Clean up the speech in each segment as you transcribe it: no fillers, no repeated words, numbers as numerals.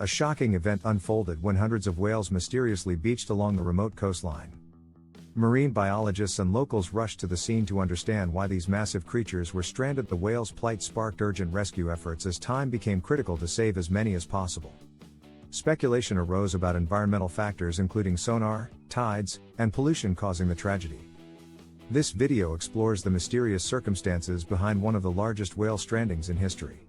A shocking event unfolded when hundreds of whales mysteriously beached along the remote coastline. Marine biologists and locals rushed to the scene to understand why these massive creatures were stranded. The whales' plight sparked urgent rescue efforts as time became critical to save as many as possible. Speculation arose about environmental factors including sonar, tides, and pollution causing the tragedy. This video explores the mysterious circumstances behind one of the largest whale strandings in history.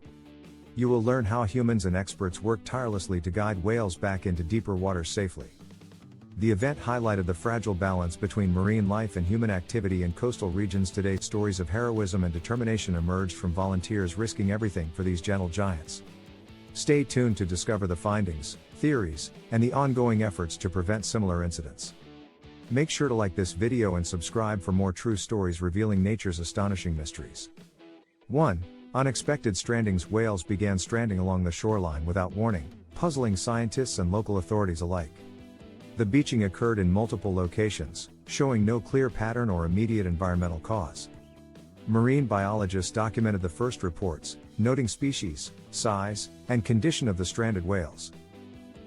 You will learn how humans and experts work tirelessly to guide whales back into deeper waters safely. The event highlighted the fragile balance between marine life and human activity in coastal regions today. Stories of heroism and determination emerged from volunteers risking everything for these gentle giants. Stay tuned to discover the findings, theories, and the ongoing efforts to prevent similar incidents. Make sure to like this video and subscribe for more true stories revealing nature's astonishing mysteries. 1. Unexpected strandings. Whales began stranding along the shoreline without warning, puzzling scientists and local authorities alike. The beaching occurred in multiple locations, showing no clear pattern or immediate environmental cause. Marine biologists documented the first reports, noting species, size, and condition of the stranded whales.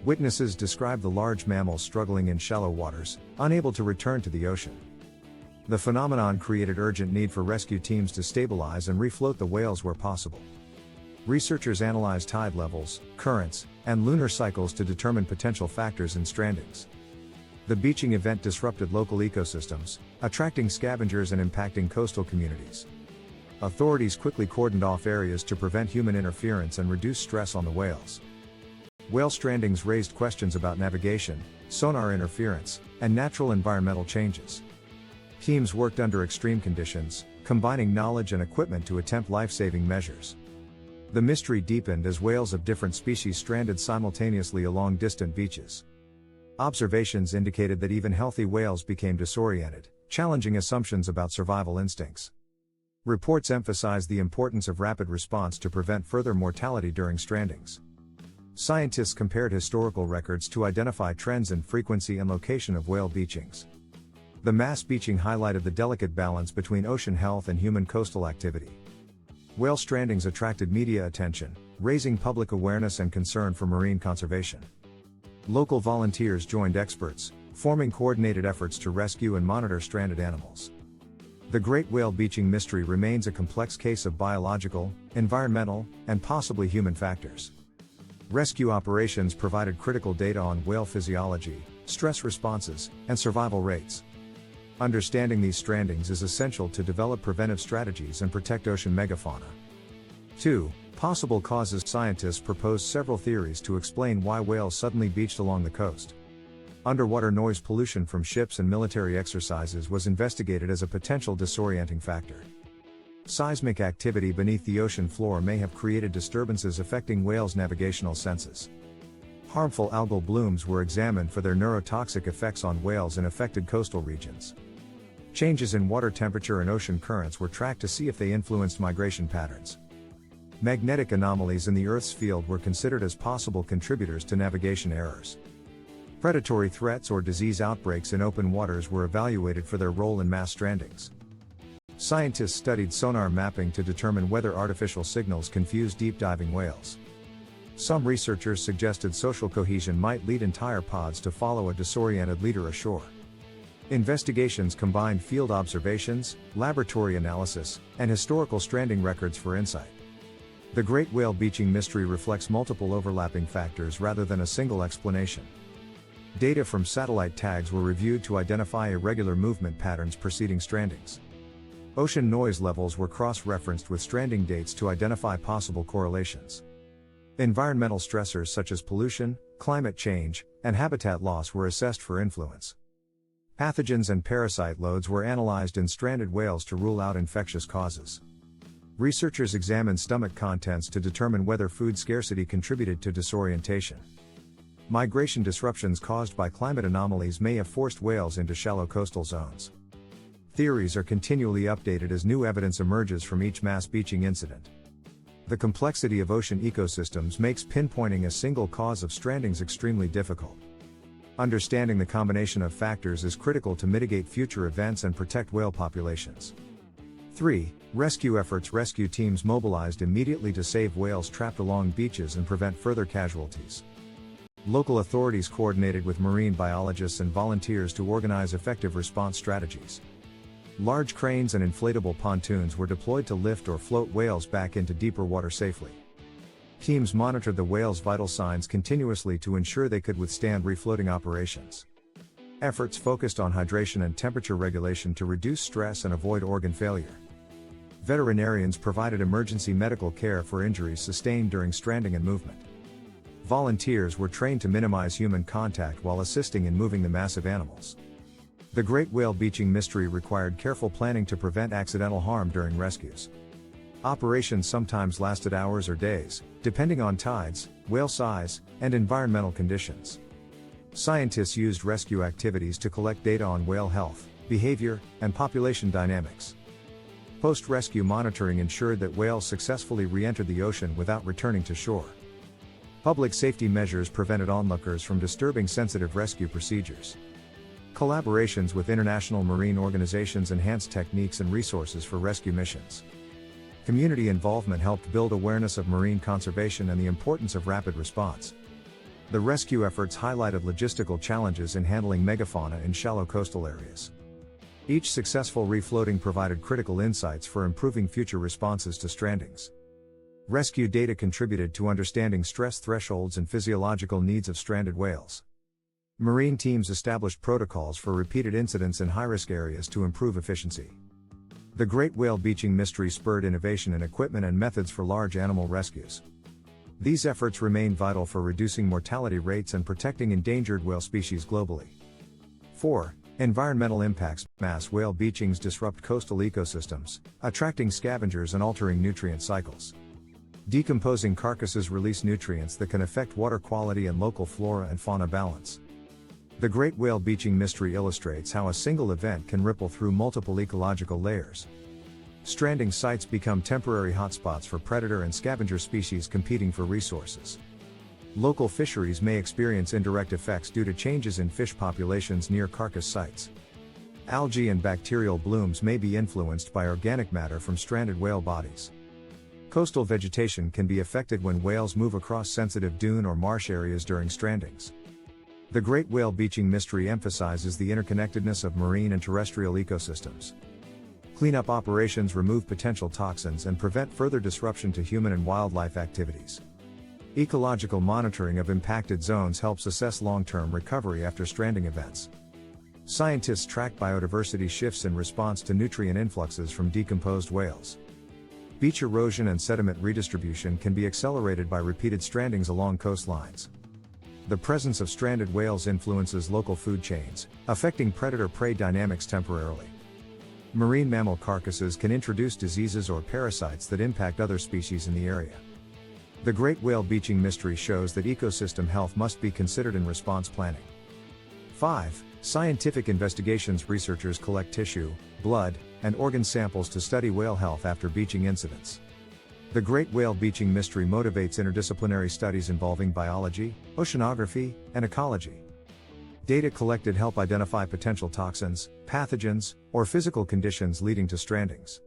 Witnesses described the large mammals struggling in shallow waters, unable to return to the ocean. The phenomenon created urgent need for rescue teams to stabilize and refloat the whales where possible. Researchers analyzed tide levels, currents, and lunar cycles to determine potential factors in strandings. The beaching event disrupted local ecosystems, attracting scavengers and impacting coastal communities. Authorities quickly cordoned off areas to prevent human interference and reduce stress on the whales. Whale strandings raised questions about navigation, sonar interference, and natural environmental changes. Teams worked under extreme conditions, combining knowledge and equipment to attempt life-saving measures. The mystery deepened as whales of different species stranded simultaneously along distant beaches. Observations indicated that even healthy whales became disoriented, challenging assumptions about survival instincts. Reports emphasized the importance of rapid response to prevent further mortality during strandings. Scientists compared historical records to identify trends in frequency and location of whale beachings. The mass beaching highlighted the delicate balance between ocean health and human coastal activity. Whale strandings attracted media attention, raising public awareness and concern for marine conservation. Local volunteers joined experts, forming coordinated efforts to rescue and monitor stranded animals. The great whale beaching mystery remains a complex case of biological, environmental, and possibly human factors. Rescue operations provided critical data on whale physiology, stress responses, and survival rates. Understanding these strandings is essential to develop preventive strategies and protect ocean megafauna. 2. Possible causes. Scientists proposed several theories to explain why whales suddenly beached along the coast. Underwater noise pollution from ships and military exercises was investigated as a potential disorienting factor. Seismic activity beneath the ocean floor may have created disturbances affecting whales' navigational senses. Harmful algal blooms were examined for their neurotoxic effects on whales in affected coastal regions. Changes in water temperature and ocean currents were tracked to see if they influenced migration patterns. Magnetic anomalies in the Earth's field were considered as possible contributors to navigation errors. Predatory threats or disease outbreaks in open waters were evaluated for their role in mass strandings. Scientists studied sonar mapping to determine whether artificial signals confused deep-diving whales. Some researchers suggested social cohesion might lead entire pods to follow a disoriented leader ashore. Investigations combined field observations, laboratory analysis, and historical stranding records for insight. The great whale beaching mystery reflects multiple overlapping factors rather than a single explanation. Data from satellite tags were reviewed to identify irregular movement patterns preceding strandings. Ocean noise levels were cross-referenced with stranding dates to identify possible correlations. Environmental stressors such as pollution, climate change, and habitat loss were assessed for influence. Pathogens and parasite loads were analyzed in stranded whales to rule out infectious causes. Researchers examined stomach contents to determine whether food scarcity contributed to disorientation. Migration disruptions caused by climate anomalies may have forced whales into shallow coastal zones. Theories are continually updated as new evidence emerges from each mass beaching incident. The complexity of ocean ecosystems makes pinpointing a single cause of strandings extremely difficult. Understanding the combination of factors is critical to mitigate future events and protect whale populations. 3. Rescue efforts. Rescue teams mobilized immediately to save whales trapped along beaches and prevent further casualties. Local authorities coordinated with marine biologists and volunteers to organize effective response strategies. Large cranes and inflatable pontoons were deployed to lift or float whales back into deeper water safely. Teams monitored the whales' vital signs continuously to ensure they could withstand refloating operations. Efforts focused on hydration and temperature regulation to reduce stress and avoid organ failure. Veterinarians provided emergency medical care for injuries sustained during stranding and movement. Volunteers were trained to minimize human contact while assisting in moving the massive animals. The great whale beaching mystery required careful planning to prevent accidental harm during rescues. Operations sometimes lasted hours or days, depending on tides, whale size, and environmental conditions. Scientists used rescue activities to collect data on whale health, behavior, and population dynamics. Post-rescue monitoring ensured that whales successfully re-entered the ocean without returning to shore. Public safety measures prevented onlookers from disturbing sensitive rescue procedures. Collaborations with international marine organizations enhanced techniques and resources for rescue missions. Community involvement helped build awareness of marine conservation and the importance of rapid response. The rescue efforts highlighted logistical challenges in handling megafauna in shallow coastal areas. Each successful refloating provided critical insights for improving future responses to strandings. Rescue data contributed to understanding stress thresholds and physiological needs of stranded whales. Marine teams established protocols for repeated incidents in high-risk areas to improve efficiency. The great whale beaching mystery spurred innovation in equipment and methods for large animal rescues. These efforts remain vital for reducing mortality rates and protecting endangered whale species globally. 4. Environmental impacts. Mass whale beachings disrupt coastal ecosystems, attracting scavengers and altering nutrient cycles. Decomposing carcasses release nutrients that can affect water quality and local flora and fauna balance. The great whale beaching mystery illustrates how a single event can ripple through multiple ecological layers. Stranding sites become temporary hotspots for predator and scavenger species competing for resources. Local fisheries may experience indirect effects due to changes in fish populations near carcass sites. Algae and bacterial blooms may be influenced by organic matter from stranded whale bodies. Coastal vegetation can be affected when whales move across sensitive dune or marsh areas during strandings. The great whale beaching mystery emphasizes the interconnectedness of marine and terrestrial ecosystems. Cleanup operations remove potential toxins and prevent further disruption to human and wildlife activities. Ecological monitoring of impacted zones helps assess long-term recovery after stranding events. Scientists track biodiversity shifts in response to nutrient influxes from decomposed whales. Beach erosion and sediment redistribution can be accelerated by repeated strandings along coastlines. The presence of stranded whales influences local food chains, affecting predator-prey dynamics temporarily. Marine mammal carcasses can introduce diseases or parasites that impact other species in the area. The great whale beaching mystery shows that ecosystem health must be considered in response planning. 5. Scientific investigations. Researchers collect tissue, blood, and organ samples to study whale health after beaching incidents. The great whale beaching mystery motivates interdisciplinary studies involving biology, oceanography, and ecology. Data collected help identify potential toxins, pathogens, or physical conditions leading to strandings.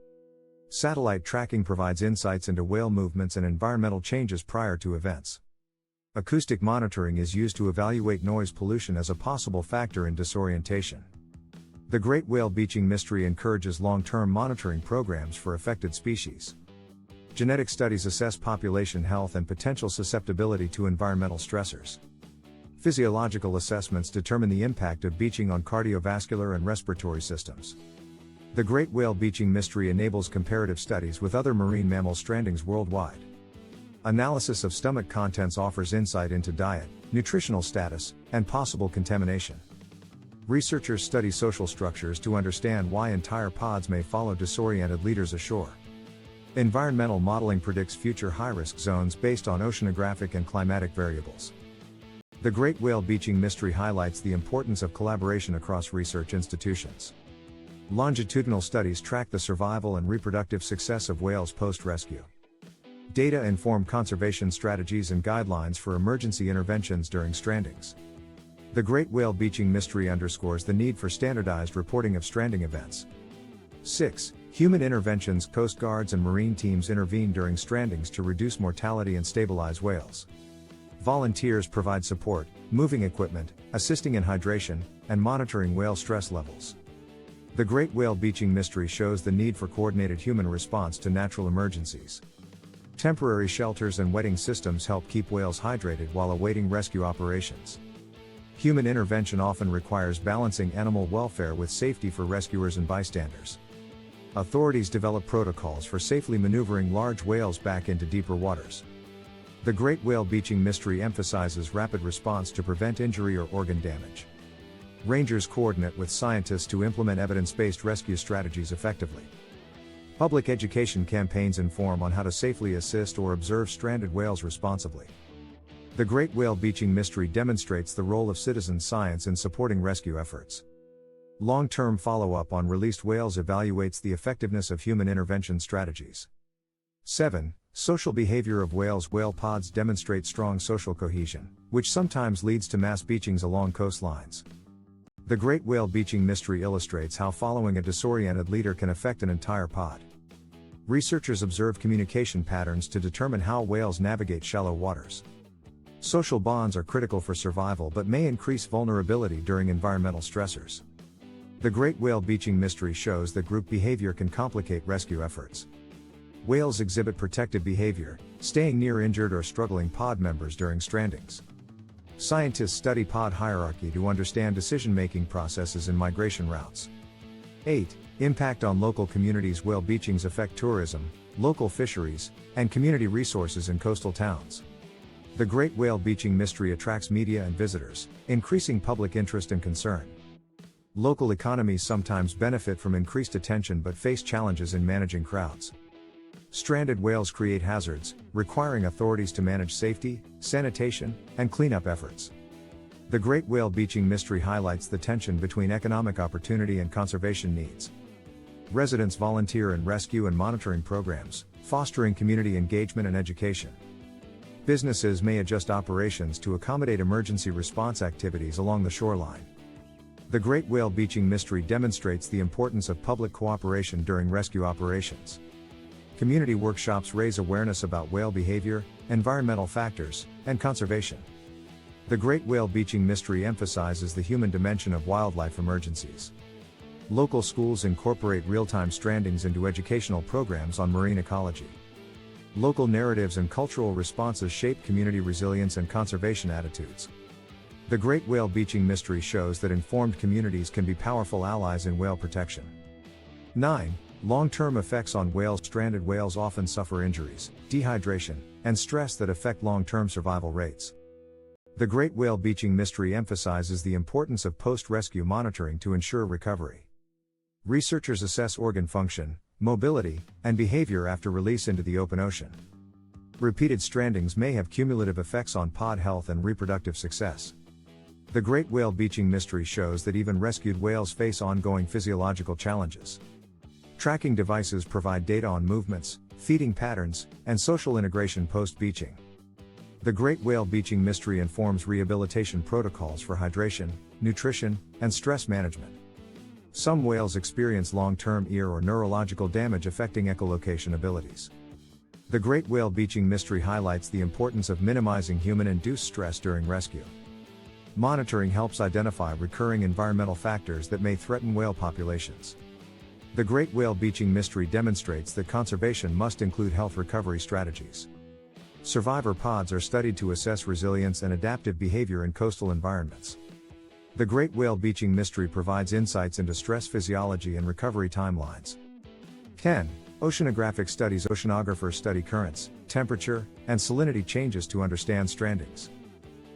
Satellite tracking provides insights into whale movements and environmental changes prior to events. Acoustic monitoring is used to evaluate noise pollution as a possible factor in disorientation. The great whale beaching mystery encourages long-term monitoring programs for affected species. Genetic studies assess population health and potential susceptibility to environmental stressors. Physiological assessments determine the impact of beaching on cardiovascular and respiratory systems. The great whale beaching mystery enables comparative studies with other marine mammal strandings worldwide. Analysis of stomach contents offers insight into diet, nutritional status, and possible contamination. Researchers study social structures to understand why entire pods may follow disoriented leaders ashore. Environmental modeling predicts future high-risk zones based on oceanographic and climatic variables. The great whale beaching mystery highlights the importance of collaboration across research institutions. Longitudinal studies track the survival and reproductive success of whales post-rescue. Data inform conservation strategies and guidelines for emergency interventions during strandings. The great whale beaching mystery underscores the need for standardized reporting of stranding events. 6. Human interventions. Coast guards and marine teams intervene during strandings to reduce mortality and stabilize whales. Volunteers provide support, moving equipment, assisting in hydration, and monitoring whale stress levels. The Great Whale Beaching Mystery shows the need for coordinated human response to natural emergencies. Temporary shelters and wetting systems help keep whales hydrated while awaiting rescue operations. Human intervention often requires balancing animal welfare with safety for rescuers and bystanders. Authorities develop protocols for safely maneuvering large whales back into deeper waters. The Great Whale Beaching Mystery emphasizes rapid response to prevent injury or organ damage. Rangers coordinate with scientists to implement evidence-based rescue strategies effectively. Public education campaigns inform on how to safely assist or observe stranded whales responsibly. The Great Whale Beaching Mystery demonstrates the role of citizen science in supporting rescue efforts. Long-term follow-up on released whales evaluates the effectiveness of human intervention strategies. 7. Social behavior of whales. Whale pods demonstrate strong social cohesion, which sometimes leads to mass beachings along coastlines. The Great Whale Beaching Mystery illustrates how following a disoriented leader can affect an entire pod. Researchers observe communication patterns to determine how whales navigate shallow waters. Social bonds are critical for survival but may increase vulnerability during environmental stressors. The Great Whale Beaching Mystery shows that group behavior can complicate rescue efforts. Whales exhibit protective behavior, staying near injured or struggling pod members during strandings. Scientists study pod hierarchy to understand decision-making processes and migration routes. 8. Impact on local communities. Whale beachings affect tourism, local fisheries, and community resources in coastal towns. The Great Whale Beaching Mystery attracts media and visitors, increasing public interest and concern. Local economies sometimes benefit from increased attention but face challenges in managing crowds. Stranded whales create hazards, requiring authorities to manage safety, sanitation, and cleanup efforts. The Great Whale Beaching Mystery highlights the tension between economic opportunity and conservation needs. Residents volunteer in rescue and monitoring programs, fostering community engagement and education. Businesses may adjust operations to accommodate emergency response activities along the shoreline. The Great Whale Beaching Mystery demonstrates the importance of public cooperation during rescue operations. Community workshops raise awareness about whale behavior, environmental factors, and conservation. The Great Whale Beaching Mystery emphasizes the human dimension of wildlife emergencies. Local schools incorporate real-time strandings into educational programs on marine ecology. Local narratives and cultural responses shape community resilience and conservation attitudes. The Great Whale Beaching Mystery shows that informed communities can be powerful allies in whale protection. 9. Long-term effects on whales. Stranded whales often suffer injuries, dehydration, and stress that affect long-term survival rates. The Great Whale Beaching Mystery emphasizes the importance of post-rescue monitoring to ensure recovery. Researchers assess organ function, mobility, and behavior after release into the open ocean. Repeated strandings may have cumulative effects on pod health and reproductive success. The Great Whale Beaching Mystery shows that even rescued whales face ongoing physiological challenges. Tracking devices provide data on movements, feeding patterns, and social integration post-beaching. The Great Whale Beaching Mystery informs rehabilitation protocols for hydration, nutrition, and stress management. Some whales experience long-term ear or neurological damage affecting echolocation abilities. The Great Whale Beaching Mystery highlights the importance of minimizing human-induced stress during rescue. Monitoring helps identify recurring environmental factors that may threaten whale populations. The Great Whale Beaching Mystery demonstrates that conservation must include health recovery strategies. Survivor pods are studied to assess resilience and adaptive behavior in coastal environments. The Great Whale Beaching Mystery provides insights into stress physiology and recovery timelines. 10. Oceanographic studies. Oceanographers study currents, temperature, and salinity changes to understand strandings.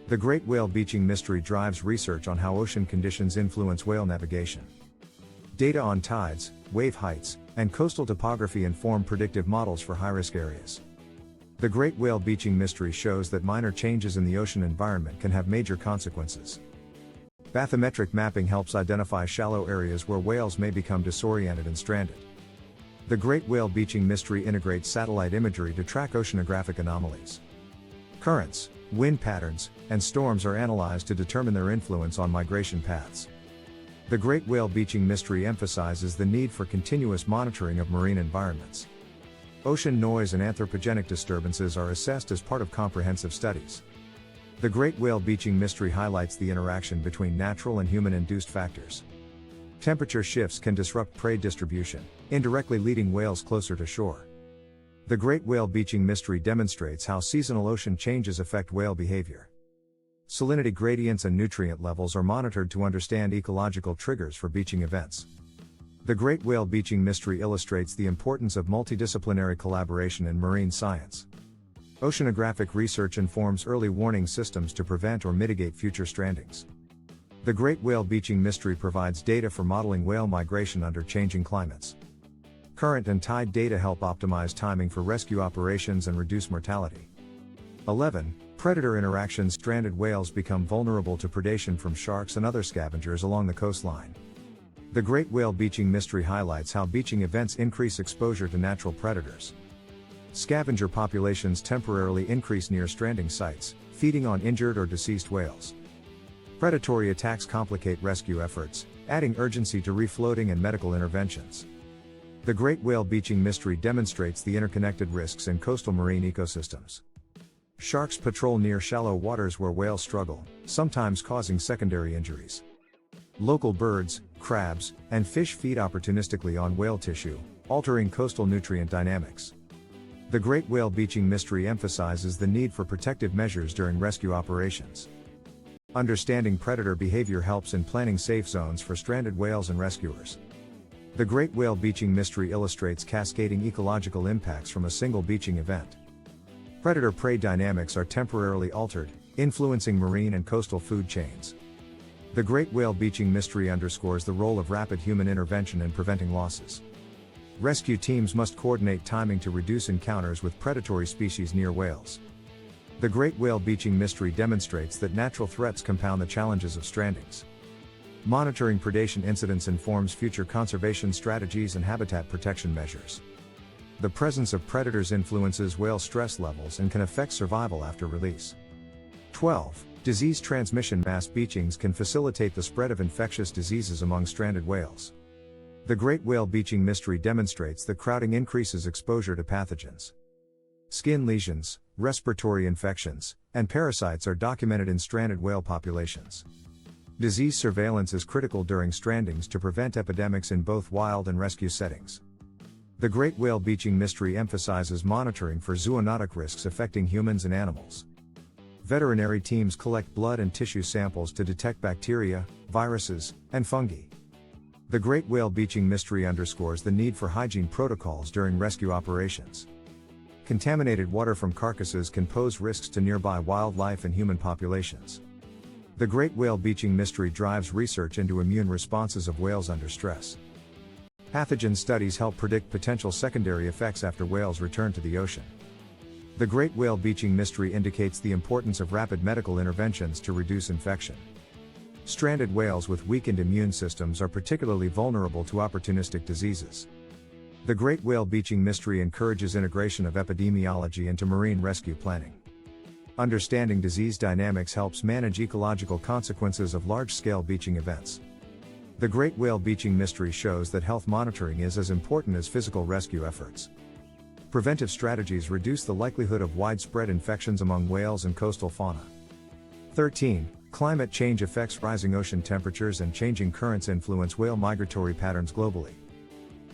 The Great Whale Beaching Mystery drives research on how ocean conditions influence whale navigation. Data on tides, wave heights, and coastal topography inform predictive models for high-risk areas. The Great Whale Beaching Mystery shows that minor changes in the ocean environment can have major consequences. Bathymetric mapping helps identify shallow areas where whales may become disoriented and stranded. The Great Whale Beaching Mystery integrates satellite imagery to track oceanographic anomalies. Currents, wind patterns, and storms are analyzed to determine their influence on migration paths. The Great Whale Beaching Mystery emphasizes the need for continuous monitoring of marine environments. Ocean noise and anthropogenic disturbances are assessed as part of comprehensive studies. The great whale beaching mystery highlights the interaction between natural and human-induced factors. Temperature shifts can disrupt prey distribution, indirectly leading whales closer to shore. The great whale beaching mystery demonstrates how seasonal ocean changes affect whale behavior. Salinity gradients and nutrient levels are monitored to understand ecological triggers for beaching events. The great whale beaching mystery illustrates the importance of multidisciplinary collaboration in marine science. Oceanographic research informs early warning systems to prevent or mitigate future strandings. The great whale beaching mystery provides data for modeling whale migration under changing climates. Current and tide data help optimize timing for rescue operations and reduce mortality. 11. Predator interactions. Stranded whales become vulnerable to predation from sharks and other scavengers along the coastline. The great whale beaching mystery highlights how beaching events increase exposure to natural predators. Scavenger populations temporarily increase near stranding sites, feeding on injured or deceased whales. Predatory attacks complicate rescue efforts, adding urgency to refloating and medical interventions. The great whale beaching mystery demonstrates the interconnected risks in coastal marine ecosystems. Sharks patrol near shallow waters where whales struggle, sometimes causing secondary injuries. Local birds, crabs, and fish feed opportunistically on whale tissue, altering coastal nutrient dynamics. The great whale beaching mystery emphasizes the need for protective measures during rescue operations. Understanding predator behavior helps in planning safe zones for stranded whales and rescuers. The great whale beaching mystery illustrates cascading ecological impacts from a single beaching event. Predator-prey dynamics are temporarily altered, influencing marine and coastal food chains. The great whale beaching mystery underscores the role of rapid human intervention in preventing losses. Rescue teams must coordinate timing to reduce encounters with predatory species near whales. The great whale beaching mystery demonstrates that natural threats compound the challenges of strandings. Monitoring predation incidents informs future conservation strategies and habitat protection measures. The presence of predators influences whale stress levels and can affect survival after release. 12. Disease transmission. Mass beachings can facilitate the spread of infectious diseases among stranded whales. The great whale beaching mystery demonstrates that crowding increases exposure to pathogens. Skin lesions, respiratory infections, and parasites are documented in stranded whale populations. Disease surveillance is critical during strandings to prevent epidemics in both wild and rescue settings. The great whale beaching mystery emphasizes monitoring for zoonotic risks affecting humans and animals. Veterinary teams collect blood and tissue samples to detect bacteria, viruses, and fungi. The great whale beaching mystery underscores the need for hygiene protocols during rescue operations. Contaminated water from carcasses can pose risks to nearby wildlife and human populations. The great whale beaching mystery drives research into immune responses of whales under stress. Pathogen studies help predict potential secondary effects after whales return to the ocean. The great whale beaching mystery indicates the importance of rapid medical interventions to reduce infection. Stranded whales with weakened immune systems are particularly vulnerable to opportunistic diseases. The great whale beaching mystery encourages integration of epidemiology into marine rescue planning. Understanding disease dynamics helps manage ecological consequences of large-scale beaching events. The great whale beaching mystery shows that health monitoring is as important as physical rescue efforts. Preventive strategies reduce the likelihood of widespread infections among whales and coastal fauna. 13. Climate change affects. Rising ocean temperatures and changing currents influence whale migratory patterns globally.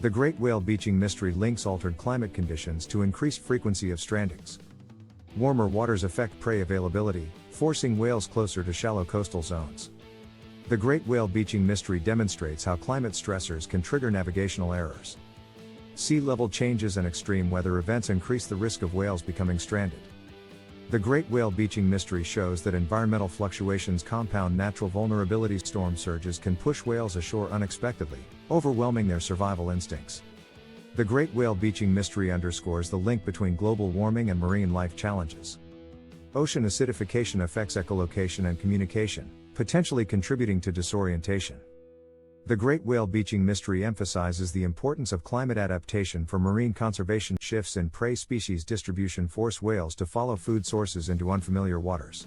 The great whale beaching mystery links altered climate conditions to increased frequency of strandings. Warmer waters affect prey availability, forcing whales closer to shallow coastal zones. The great whale beaching mystery demonstrates how climate stressors can trigger navigational errors. Sea level changes and extreme weather events increase the risk of whales becoming stranded. The great whale beaching mystery shows that environmental fluctuations compound natural vulnerabilities. Storm surges can push whales ashore unexpectedly, overwhelming their survival instincts. The great whale beaching mystery underscores the link between global warming and marine life challenges. Ocean acidification affects echolocation and communication, potentially contributing to disorientation. The great whale beaching mystery emphasizes the importance of climate adaptation for marine conservation. Shifts in prey species distribution force whales to follow food sources into unfamiliar waters.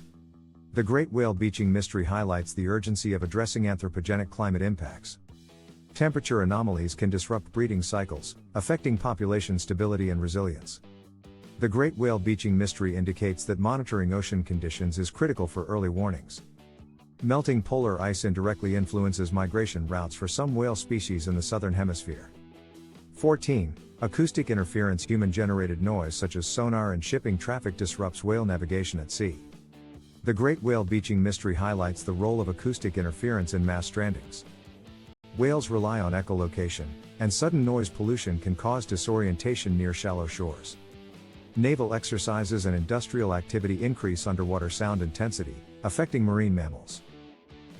The great whale beaching mystery highlights the urgency of addressing anthropogenic climate impacts. Temperature anomalies can disrupt breeding cycles, affecting population stability and resilience. The Great Whale Beaching Mystery indicates that monitoring ocean conditions is critical for early warnings. Melting polar ice indirectly influences migration routes for some whale species in the southern hemisphere. 14. Acoustic interference. Human-generated noise such as sonar and shipping traffic disrupts whale navigation at sea. The Great Whale Beaching Mystery highlights the role of acoustic interference in mass strandings. Whales rely on echolocation, and sudden noise pollution can cause disorientation near shallow shores. Naval exercises and industrial activity increase underwater sound intensity, affecting marine mammals.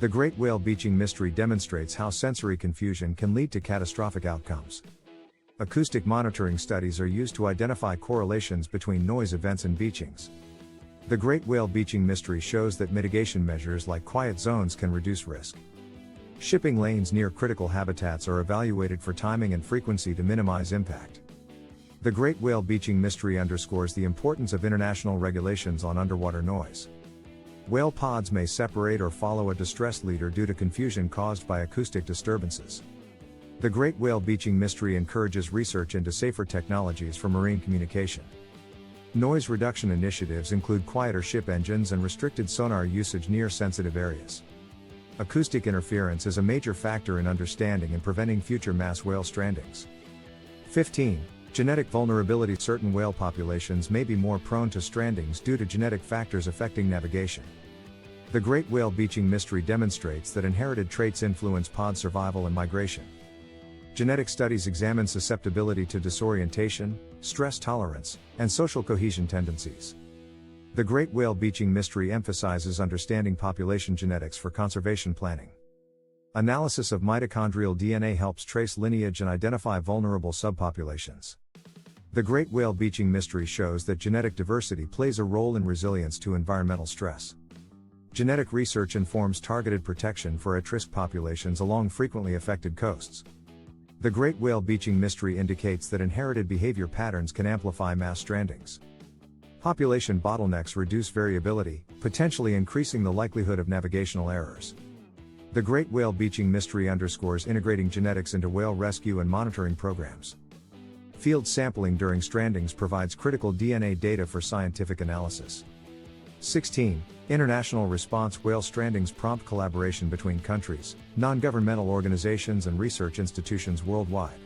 The Great Whale Beaching Mystery demonstrates how sensory confusion can lead to catastrophic outcomes. Acoustic monitoring studies are used to identify correlations between noise events and beachings. The Great Whale Beaching Mystery shows that mitigation measures like quiet zones can reduce risk. Shipping lanes near critical habitats are evaluated for timing and frequency to minimize impact. The Great Whale Beaching Mystery underscores the importance of international regulations on underwater noise. Whale pods may separate or follow a distress leader due to confusion caused by acoustic disturbances. The Great Whale Beaching Mystery encourages research into safer technologies for marine communication. Noise reduction initiatives include quieter ship engines and restricted sonar usage near sensitive areas. Acoustic interference is a major factor in understanding and preventing future mass whale strandings. 15. Genetic vulnerability. Certain whale populations may be more prone to strandings due to genetic factors affecting navigation. The Great Whale Beaching Mystery demonstrates that inherited traits influence pod survival and migration. Genetic studies examine susceptibility to disorientation, stress tolerance, and social cohesion tendencies. The Great Whale Beaching Mystery emphasizes understanding population genetics for conservation planning. Analysis of mitochondrial DNA helps trace lineage and identify vulnerable subpopulations. The Great Whale Beaching Mystery shows that genetic diversity plays a role in resilience to environmental stress. Genetic research informs targeted protection for at-risk populations along frequently affected coasts. The Great Whale Beaching Mystery indicates that inherited behavior patterns can amplify mass strandings. Population bottlenecks reduce variability, potentially increasing the likelihood of navigational errors. The Great Whale Beaching Mystery underscores integrating genetics into whale rescue and monitoring programs. Field sampling during strandings provides critical DNA data for scientific analysis. 16. International response. Whale strandings prompt collaboration between countries, non-governmental organizations and research institutions worldwide.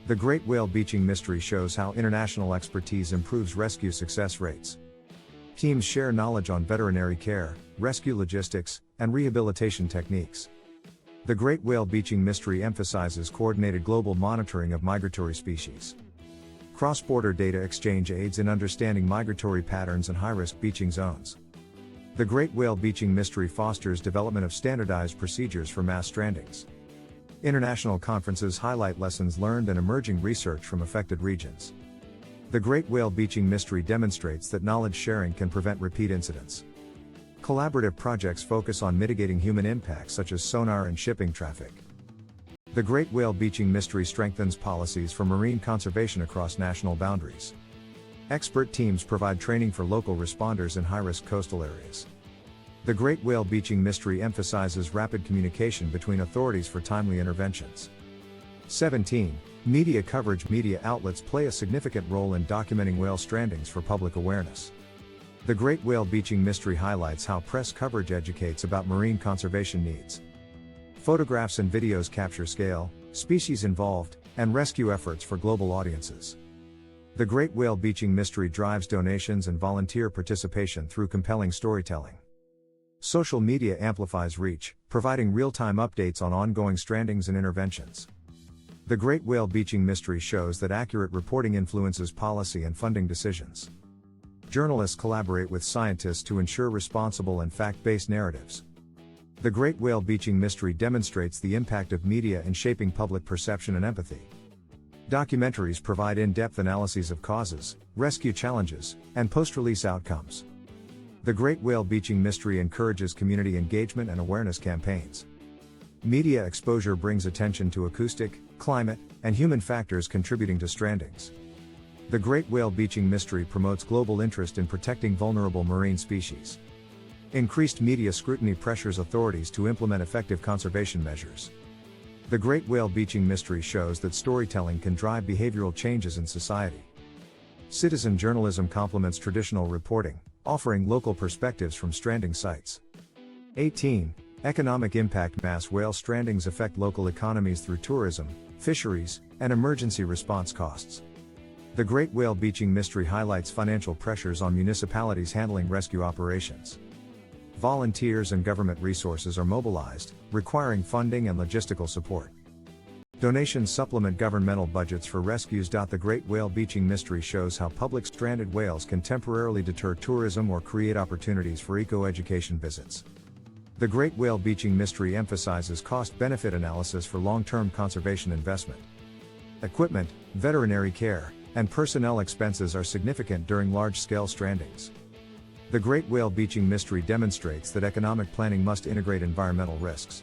The Great Whale Beaching Mystery shows how international expertise improves rescue success rates. Teams share knowledge on veterinary care, rescue logistics, and rehabilitation techniques. The Great Whale Beaching Mystery emphasizes coordinated global monitoring of migratory species. Cross-border data exchange aids in understanding migratory patterns and high-risk beaching zones. The Great Whale Beaching Mystery fosters development of standardized procedures for mass strandings. International conferences highlight lessons learned and emerging research from affected regions. The Great Whale Beaching Mystery demonstrates that knowledge sharing can prevent repeat incidents. Collaborative projects focus on mitigating human impacts such as sonar and shipping traffic. The Great Whale Beaching Mystery strengthens policies for marine conservation across national boundaries. Expert teams provide training for local responders in high-risk coastal areas. The Great Whale Beaching Mystery emphasizes rapid communication between authorities for timely interventions. 17. Media coverage. Media outlets play a significant role in documenting whale strandings for public awareness. The Great Whale Beaching Mystery highlights how press coverage educates about marine conservation needs. Photographs and videos capture scale, species involved, and rescue efforts for global audiences. The Great Whale Beaching Mystery drives donations and volunteer participation through compelling storytelling. Social media amplifies reach, providing real-time updates on ongoing strandings and interventions. The Great Whale Beaching Mystery shows that accurate reporting influences policy and funding decisions. Journalists collaborate with scientists to ensure responsible and fact-based narratives. The Great Whale Beaching Mystery demonstrates the impact of media in shaping public perception and empathy. Documentaries provide in-depth analyses of causes, rescue challenges, and post-release outcomes. The Great Whale Beaching Mystery encourages community engagement and awareness campaigns. Media exposure brings attention to acoustic, climate, and human factors contributing to strandings. The Great Whale Beaching Mystery promotes global interest in protecting vulnerable marine species. Increased media scrutiny pressures authorities to implement effective conservation measures. The Great Whale Beaching Mystery shows that storytelling can drive behavioral changes in society. Citizen journalism complements traditional reporting, offering local perspectives from stranding sites. 18. Economic impact. Mass whale strandings affect local economies through tourism, fisheries, and emergency response costs. The Great Whale Beaching Mystery highlights financial pressures on municipalities handling rescue operations. Volunteers and government resources are mobilized, requiring funding and logistical support. Donations supplement governmental budgets for rescues. The Great Whale Beaching Mystery shows how public stranded whales can temporarily deter tourism or create opportunities for eco-education visits. The Great Whale Beaching Mystery emphasizes cost-benefit analysis for long-term conservation investment. Equipment, veterinary care, and personnel expenses are significant during large-scale strandings. The Great Whale Beaching Mystery demonstrates that economic planning must integrate environmental risks.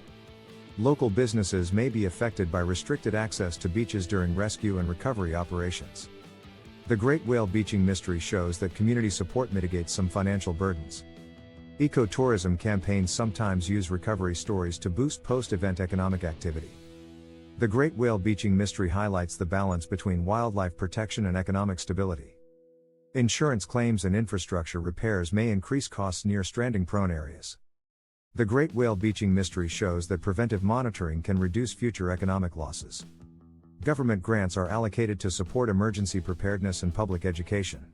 Local businesses may be affected by restricted access to beaches during rescue and recovery operations. The Great Whale Beaching Mystery shows that community support mitigates some financial burdens. Ecotourism campaigns sometimes use recovery stories to boost post-event economic activity. The Great Whale Beaching Mystery highlights the balance between wildlife protection and economic stability. Insurance claims and infrastructure repairs may increase costs near stranding-prone areas. The Great Whale Beaching Mystery shows that preventive monitoring can reduce future economic losses. Government grants are allocated to support emergency preparedness and public education.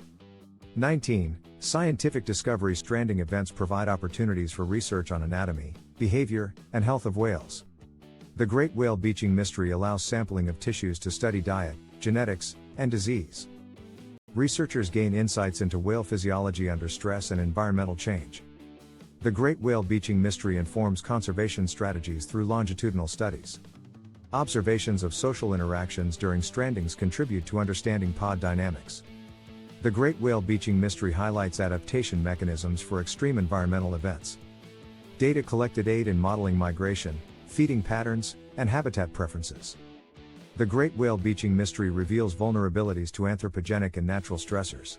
19. Scientific discovery. Stranding events provide opportunities for research on anatomy, behavior, and health of whales. The Great Whale Beaching Mystery allows sampling of tissues to study diet, genetics, and disease. Researchers gain insights into whale physiology under stress and environmental change. The Great Whale Beaching Mystery informs conservation strategies through longitudinal studies. Observations of social interactions during strandings contribute to understanding pod dynamics. The Great Whale Beaching Mystery highlights adaptation mechanisms for extreme environmental events. Data collected aid in modeling migration, feeding patterns, and habitat preferences. The Great Whale Beaching Mystery reveals vulnerabilities to anthropogenic and natural stressors.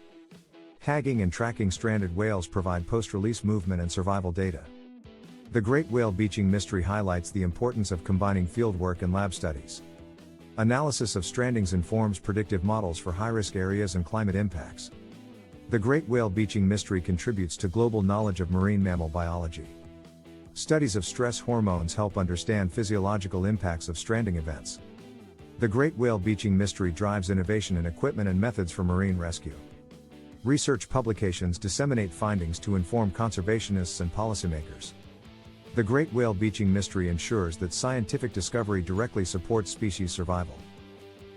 Tagging and tracking stranded whales provide post-release movement and survival data. The Great Whale Beaching Mystery highlights the importance of combining fieldwork and lab studies. Analysis of strandings informs predictive models for high-risk areas and climate impacts. The Great Whale Beaching Mystery contributes to global knowledge of marine mammal biology. Studies of stress hormones help understand physiological impacts of stranding events. The Great Whale Beaching Mystery drives innovation in equipment and methods for marine rescue. Research publications disseminate findings to inform conservationists and policymakers. The Great Whale Beaching Mystery ensures that scientific discovery directly supports species survival.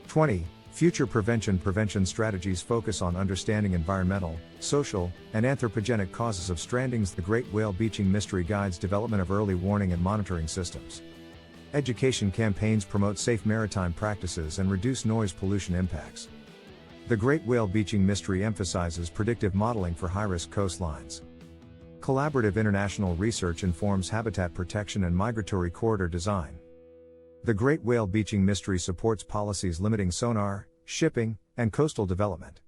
20. Future prevention. Prevention strategies focus on understanding environmental, social, and anthropogenic causes of strandings. The Great Whale Beaching Mystery guides development of early warning and monitoring systems. Education campaigns promote safe maritime practices and reduce noise pollution impacts. The Great Whale Beaching Mystery emphasizes predictive modeling for high-risk coastlines. Collaborative international research informs habitat protection and migratory corridor design. The Great Whale Beaching Mystery supports policies limiting sonar, shipping, and coastal development.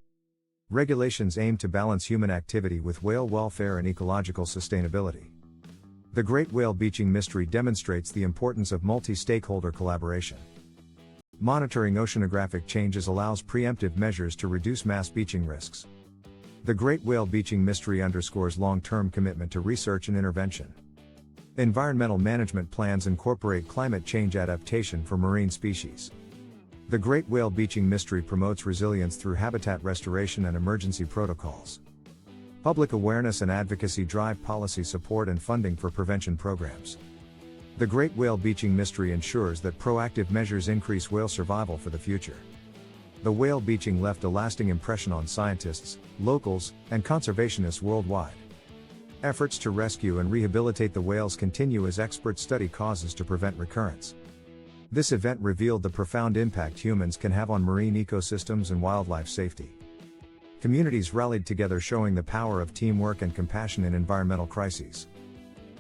Regulations aim to balance human activity with whale welfare and ecological sustainability. The Great Whale Beaching Mystery demonstrates the importance of multi-stakeholder collaboration. Monitoring oceanographic changes allows preemptive measures to reduce mass beaching risks. The Great Whale Beaching Mystery underscores long-term commitment to research and intervention. Environmental management plans incorporate climate change adaptation for marine species. The Great Whale Beaching Mystery promotes resilience through habitat restoration and emergency protocols. Public awareness and advocacy drive policy support and funding for prevention programs. The Great Whale Beaching Mystery ensures that proactive measures increase whale survival for the future. The whale beaching left a lasting impression on scientists, locals, and conservationists worldwide. Efforts to rescue and rehabilitate the whales continue as experts study causes to prevent recurrence. This event revealed the profound impact humans can have on marine ecosystems and wildlife safety. Communities rallied together, showing the power of teamwork and compassion in environmental crises.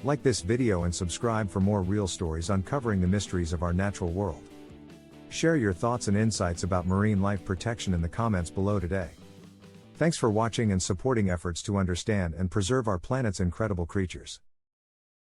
Like this video and subscribe for more real stories uncovering the mysteries of our natural world. Share your thoughts and insights about marine life protection in the comments below today. Thanks for watching and supporting efforts to understand and preserve our planet's incredible creatures.